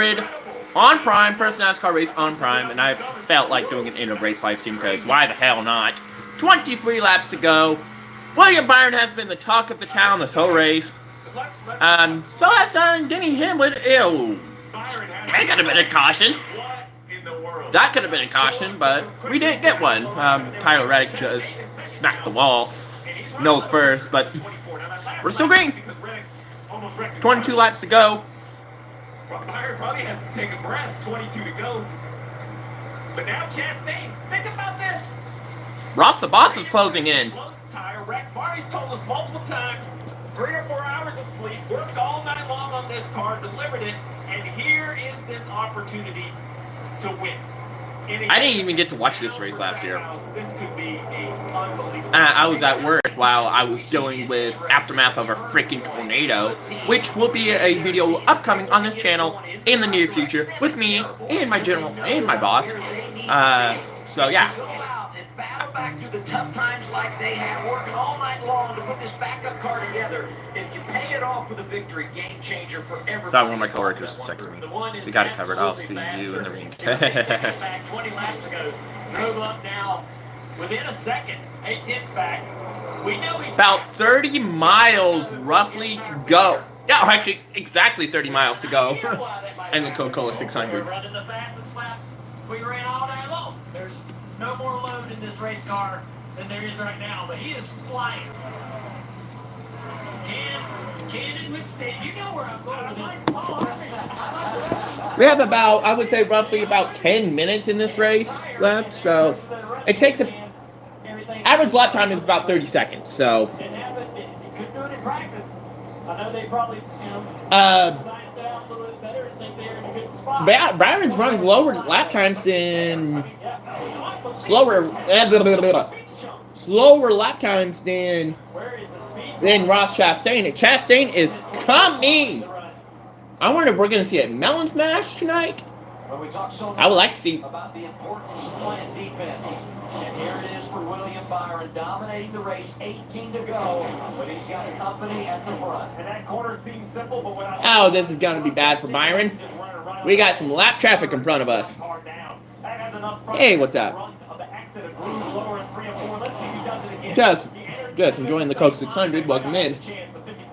on Prime, first NASCAR race on Prime, and I felt like doing an end of race live stream because why the hell not? 23 laps to go. William Byron has been the talk of the town this whole race. So has Denny Hamlin. Ew. That could have been a caution. That could have been a caution, but we didn't get one. Tyler Reddick just smacked the wall. Nose first, but we're still green. 22 laps to go. Byron probably has to take a breath. 22 to go. But now Chastain, think about this. Ross the Boss is closing in. Tire wreck. Barney's told us multiple times. 3 or 4 hours of sleep. Worked all night long on this car. Delivered it. And here is this opportunity to win. I didn't even get to watch this race last year. This could be unbelievable. I was at work while I was dealing with aftermath of a freaking tornado, which will be a video upcoming on this channel in the near future with me and my general and my boss. So yeah. Battle back through the tough times like they have, working all night long to put this backup car together. If you pay it off with a victory, game changer for everybody. So one of my coworkers texted me. We got it covered. I'll see you in the ring. 20 laps ago, drove up now within a second. 8/10 back. We know he's about 30 miles roughly to go. Yeah, actually, exactly 30 miles to go. And the Coca-Cola 600. We're running the fastest laps we ran all day long. There's no more load in this race car than there is right now, but he is flying. Can it withstand? You know where I'm going with this. We have about, I would say, roughly about 10 minutes in this race left, so it takes average lap time is about 30 seconds, so. Couldn't do it in practice. I know they probably, sized it out a little bit better and think they're in a good spot. Byron's running lower lap times than slower lap times than Ross Chastain. And Chastain is coming. I wonder if we're going to see a melon smash tonight. I would like to see. About the importance of playing defense. And here it is for William Byron, dominating the race, 18 to go, but he's got company at the front. And that corner seems simple, but when Oh, this is going to be bad for Byron. We got some lap traffic in front of us. Hey, what's up? Just enjoying the Coke 600. Welcome in.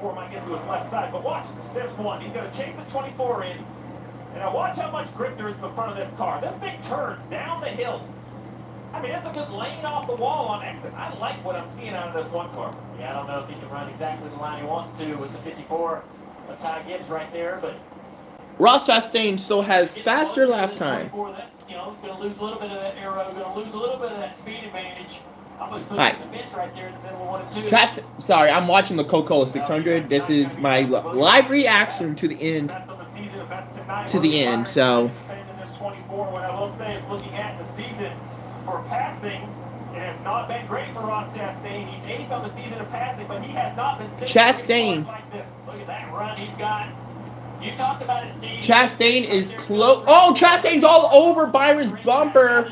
But watch this one. He's going to chase the 24 in. And now watch how much grip there is in the front of this car. This thing turns down the hill. I mean, it's a good lane off the wall on exit. I like what I'm seeing out of this one car. Yeah, I don't know if he can run exactly the line he wants to with the 54 of Ty Gibbs right there, but Ross Chastain still has faster lap time. Going to lose a little bit of that aero, going to lose a little bit of that speed advantage. I'm going to put Right. the bench right there in the middle of 1 and 2. Sorry, I'm watching the Coca-Cola 600. This is my live reaction to the end. So. What I will say is looking at the season for passing, it has not been great for Ross Chastain. He's 8th on the season of passing, but he has not been Chastain. like this. Look at that run he's got. You talked about his team. Chastain is close. Oh, Chastain's all over Byron's bumper.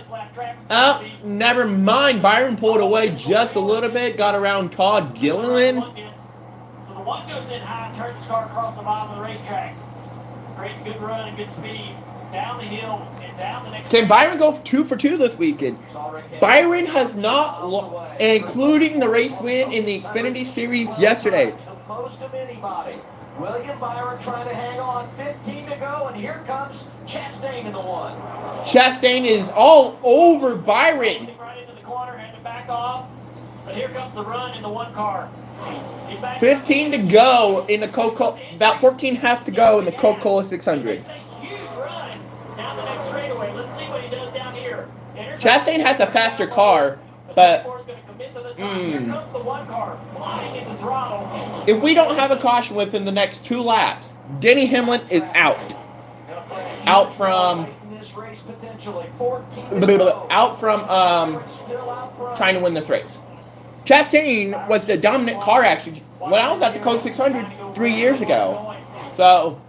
Oh, never mind. Byron pulled away just a little bit. Got around Todd Gilliland. So the one goes in high, turns his car across the bottom of the racetrack. Great, good run and good speed. Down the hill and down the next. Can Byron go 2 for 2 this weekend? Byron has not, including the race win in the Xfinity Series yesterday. Most of anybody. William Byron trying to hang on, 15 to go, and here comes Chastain in the one. Chastain is all over Byron. Right into the corner, had to back off, but here comes the run in the one car. 15 to go in the Coca, about 14 half to go in the Coca-Cola 600. Chastain has a faster car, but if we don't have a caution within the next 2 laps, Denny Hamlin is out. Out from trying to win this race. Chastain was the dominant car actually when I was at the Coke 600 3 years ago. So.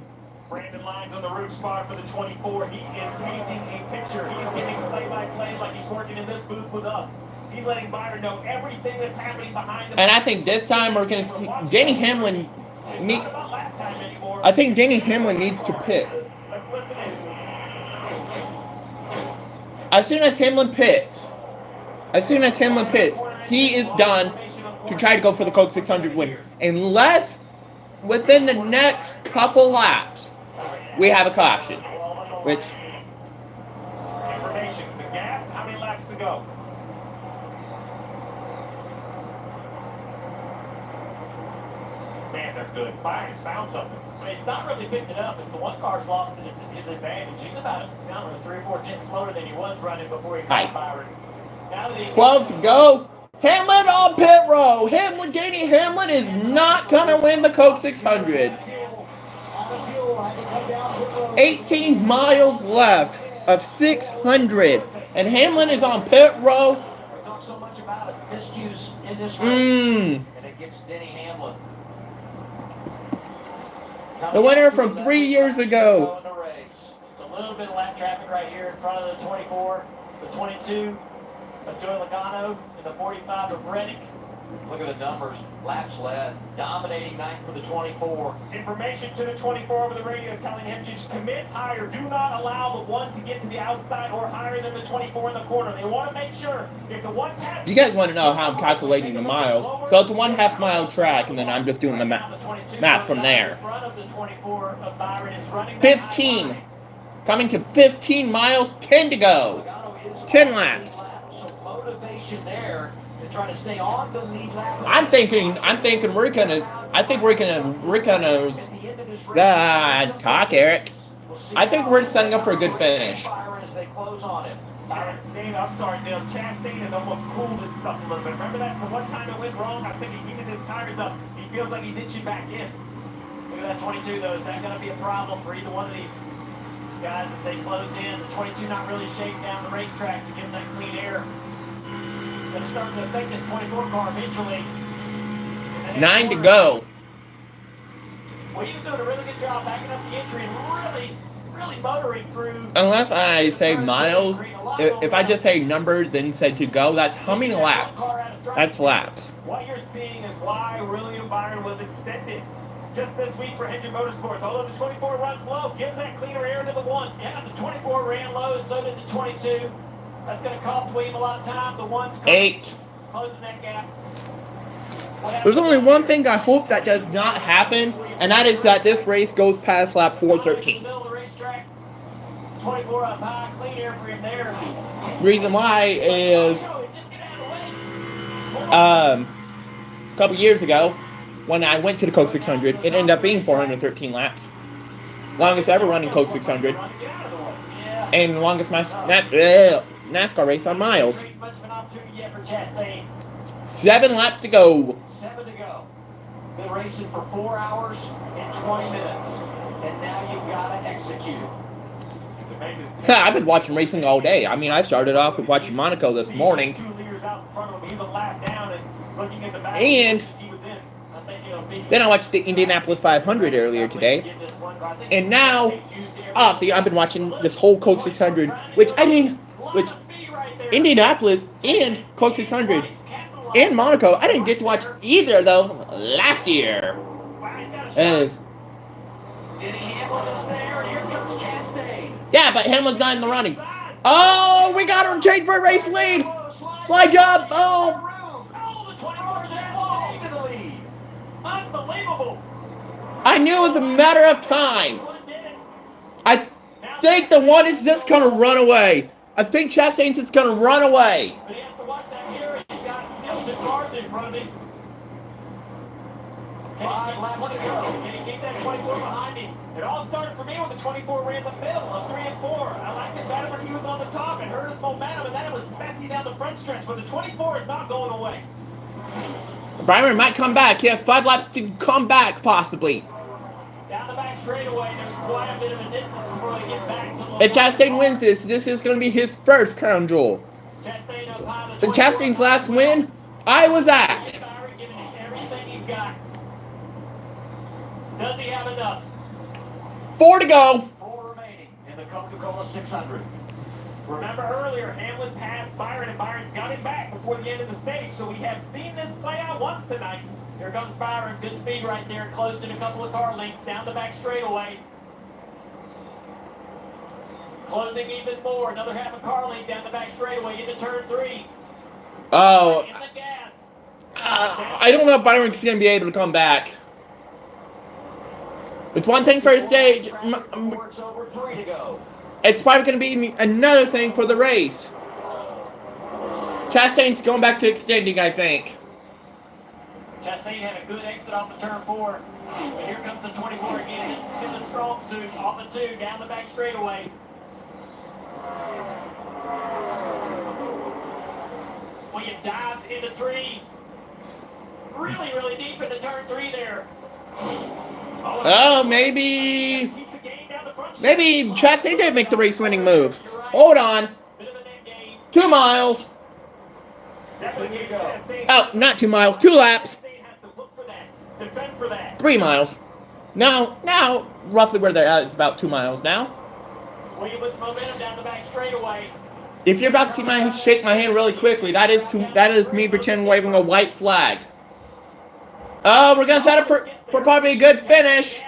Brandon Lyons on the root spot for the 24. He is painting a picture. He's getting play-by-play like he's working in this booth with us. He's letting Byron know everything that's happening behind him. And I think this time we're going to see Denny Hamlin. I think Denny Hamlin needs to pit. Let's listen As soon as Hamlin pits, he is done to try to go for the Coke 600 win. Unless within the next couple laps we have a caution, which information, the gap, how many laps to go? Man, they're good. Byron's found something. But he's not really picked it up. It's the one car's lost his advantage. He's about, I don't know, 3 or 4 tenths slower than he was running before he caught Byron. Now that 12 to go. Hamlin on pit row. Danny Hamlin is not going to win the Coke 600. 18 miles left of 600. And Hamlin is on pit row. We talk so much about it. Miscues in this race. And it gets Denny Hamlin. The winner from 3 years ago. A little bit of lap traffic right here in front of the 24, the 22 of Joey Logano, and the 45 of Reddick. Look at the numbers. Laps led. Dominating ninth for the 24. Information to the 24 over the radio telling him to just commit higher. Do not allow the one to get to the outside or higher than the 24 in the corner. They want to make sure if the one passes. You guys want to know how I'm calculating the miles. So it's a 1/2 mile track, and then I'm just doing the math from there. 15. Coming to 15 miles, 10 to go. 10 laps. So motivation there to try to stay on the lead lap. I'm thinking we're gonna talk, Eric. I think we're setting up for a good finish. As they close on him. I'm sorry, Dale. Chastain has almost cooled this stuff a little bit. Remember that? So one time it went wrong, I think he heated his tires up. He feels like he's inching back in. Look at that 22, though. Is that going to be a problem for either one of these guys as they close in? The 22 not really shaped down the racetrack to give them that clean air. It's going to start to affect this 24 car eventually. 9 to go. Well, he was doing a really good job backing up the entry and really motoring through. Unless I say miles, if I just say number then said to go, that's how many laps? That's laps. What you're seeing is why William Byron was extended just this week for Hendrick Motorsports. Although the 24 runs low, gives that cleaner air to the one. Yeah, the 24 ran low, so did the 22. That's going to cost William a lot of time. The one's 8. Closing that gap. There's only one thing I hope that does not happen, and that is that this race goes past lap 413. 24 up high, clean air for him there. Reason why is a couple years ago, when I went to the Coke 600, it ended up being 413 laps. Longest ever running Coke 600. And longest NASCAR race on miles. 7 laps to go. 7 to go. Been racing for 4 hours and 20 minutes. And now you've got to execute it. I've been watching racing all day. I mean, I started off with watching Monaco this morning. And then I watched the Indianapolis 500 earlier today. And now, obviously, I've been watching this whole Coke 600, which Indianapolis and Coke 600 and Monaco, I didn't get to watch either of those last year. Yeah, but Hamlin's not in the running. Oh, we got him changed for a race lead. Slide job. Oh. I knew it was a matter of time. I think the one is just going to run away. I think Chastain's just going to run away. But he has to watch that mirror. He's got still 2 cars in front of him. Can he keep that 24 behind him? It all started for me when the 24 ran the middle of 3 and 4. I liked it better when he was on the top. It hurt his momentum, and then it was messy down the front stretch. But the 24 is not going away. Byron might come back. He has 5 laps to come back, possibly. Down the back straightaway, there's quite a bit of a distance before they get back to the If Chastain wins this is going to be his first crown jewel. Chastain up high, The Chastain's last win, I was at. Giving it everything he's got. Does he have enough? 4 to go. 4 remaining in the Coca-Cola 600. Remember earlier, Hamlin passed Byron, and Byron got him back before the end of the stage. So we have seen this play out once tonight. Here comes Byron, good speed right there, closed in a couple of car lengths down the back straightaway. Closing even more. Another half a car length down the back straightaway into turn 3. Oh, In the gas. I don't know if Byron's going to be able to come back. It's one thing for a stage. It's over 3 to go. It's probably going to be another thing for the race. Chastain's going back to extending, I think. Chastain had a good exit off the turn 4. And here comes the 24 again. This is in the strong suit off the 2 down the back straightaway. William dives into 3. Really, really deep into turn 3 there. Oh, maybe Chastain did make the race-winning move. Hold on. 2 miles. Oh, not 2 miles. 2 laps. 3 miles. Now, roughly where they're at, it's about 2 miles now. William with momentum down the back straightaway. If you're about to see my shake my hand really quickly, that is me pretending waving a white flag. Oh, we're gonna set up for probably a good finish.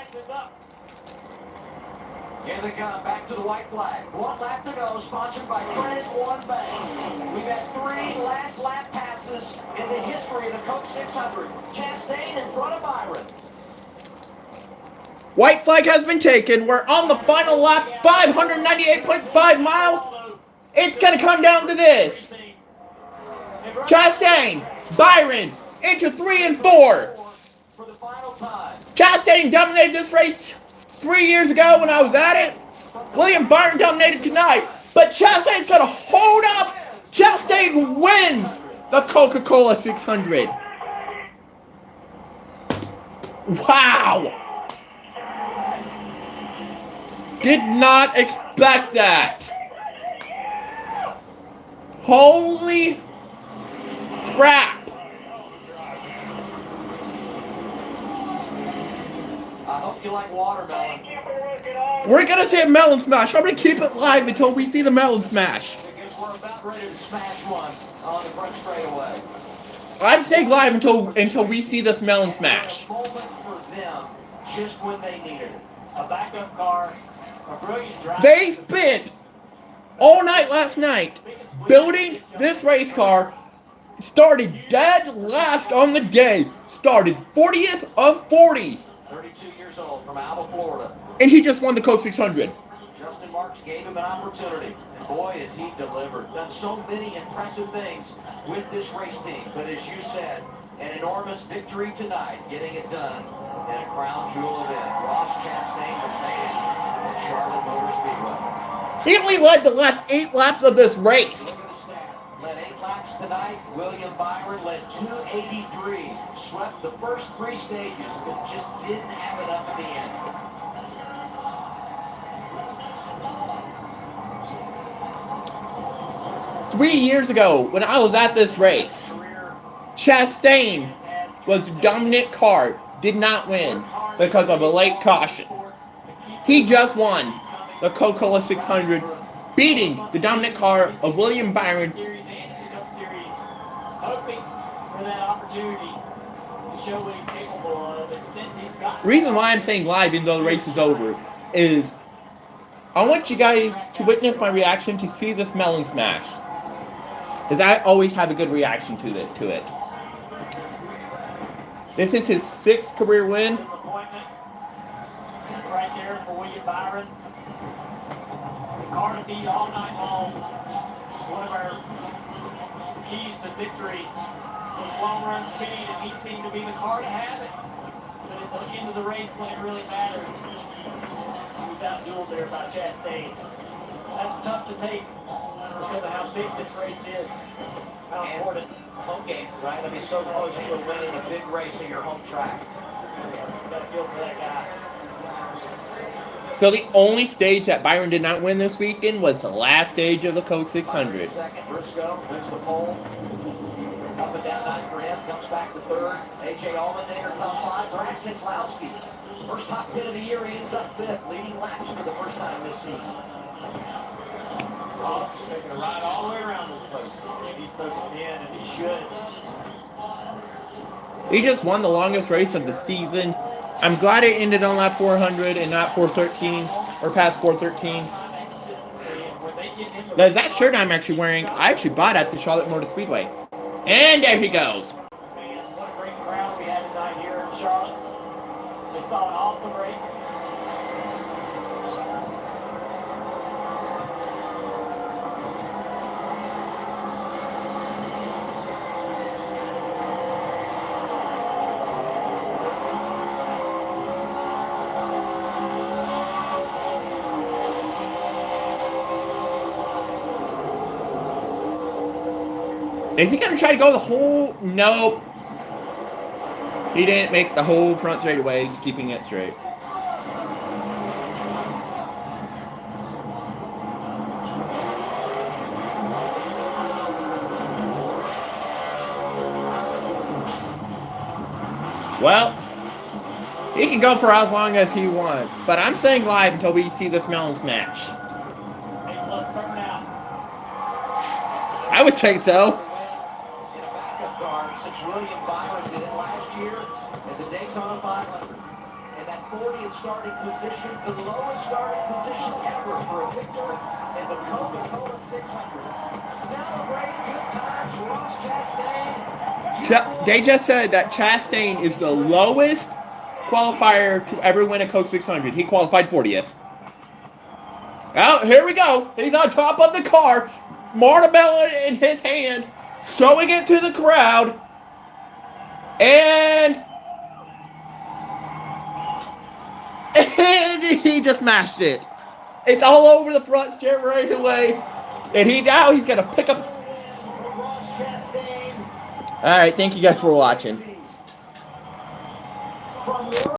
Here they come, back to the white flag. 1 lap to go, sponsored by Trent One Bank. We've had 3 last lap passes in the history of the Coke 600. Chastain in front of Byron. White flag has been taken. We're on the final lap, 598.5 miles. It's gonna come down to this. Chastain, Byron, into 3 and 4. For the final time. Chastain dominated this race 3 years ago when I was at it. William Byron dominated tonight. But Chastain's going to hold up. Chastain wins the Coca-Cola 600. Wow. Did not expect that. Holy crap. I hope you like watermelon. We're going to say a melon smash. I'm going to keep it live until we see the melon smash. Because we're about ready to smash one on the front straightaway. I'd stay live until we see this melon smash. A moment for them just when they needed it. A backup car. A brilliant drive. They spent all night last night building this race car. Started dead last on the day. Started 40th of 40. 32 years old from Alva, Florida. And he just won the Coke 600. Justin Marks gave him an opportunity. And boy, has he delivered. Done so many impressive things with this race team. But as you said, an enormous victory tonight, getting it done in a crown jewel event. Ross Chastain, the man at Charlotte Motor Speedway. He only led the last 8 laps of this race. Look at the stat. Led 8 laps tonight. William Byron led 283. Swept the first 3 stages, but just didn't have enough at the end. Three years ago, when I was at this race, Chastain was the dominant car, did not win because of a late caution. He just won the Coca-Cola 600, beating the dominant car of William Byron. Hoping for that opportunity to show what he's capable of, and since he's got The reason why I'm saying live even though the race is over is I want you guys to witness my reaction to see this melon smash. Because I always have a good reaction to it. This is his 6th career win. disappointment right there for William Byron. The car to beat all night long. One of our keys to victory was long run speed, and he seemed to be the car to have it. But at the end of the race, when it really mattered, he was outdueled there by Chastain. That's tough to take because of how big this race is, how important. Home game, right? I mean, so close to winning a big race in your home track. You gotta feel for that guy. So the only stage that Byron did not win this weekend was the last stage of the Coke 600. Second, Briscoe wins the pole. Up and down 9 for him, comes back to 3rd. A.J. Allmendinger, top 5. Brad Keselowski, first top 10 of the year, he ends up 5th, leading laps for the first time this season. Ross is taking a ride all the way around this place. And he's soaking in, and he should. He just won the longest race of the season. I'm glad it ended on lap 400 and not 413 or past 413. There's that shirt I'm actually wearing. I actually bought at the Charlotte Motor Speedway. And there he goes. Fans, what a great crowd we had tonight here in Charlotte. They saw an awesome race. Is he going to try to go the whole... Nope. He didn't make the whole front straightaway, keeping it straight. Well, he can go for as long as he wants, but I'm staying live until we see this Melons match. I would think so. In a backup car, since William Byron did it last year at the Daytona 500. And that 40th starting position, the lowest starting position ever for a victor in the Coca-Cola 600. Celebrate good times, Ross Chastain. They just said that Chastain is the lowest qualifier to ever win a Coke 600. He qualified 40th. Well, here we go. He's on top of the car. Martibella in his hand, showing it to the crowd. And he just mashed it. It's all over the front steer right away. And he's going to pick up. All right, thank you guys for watching.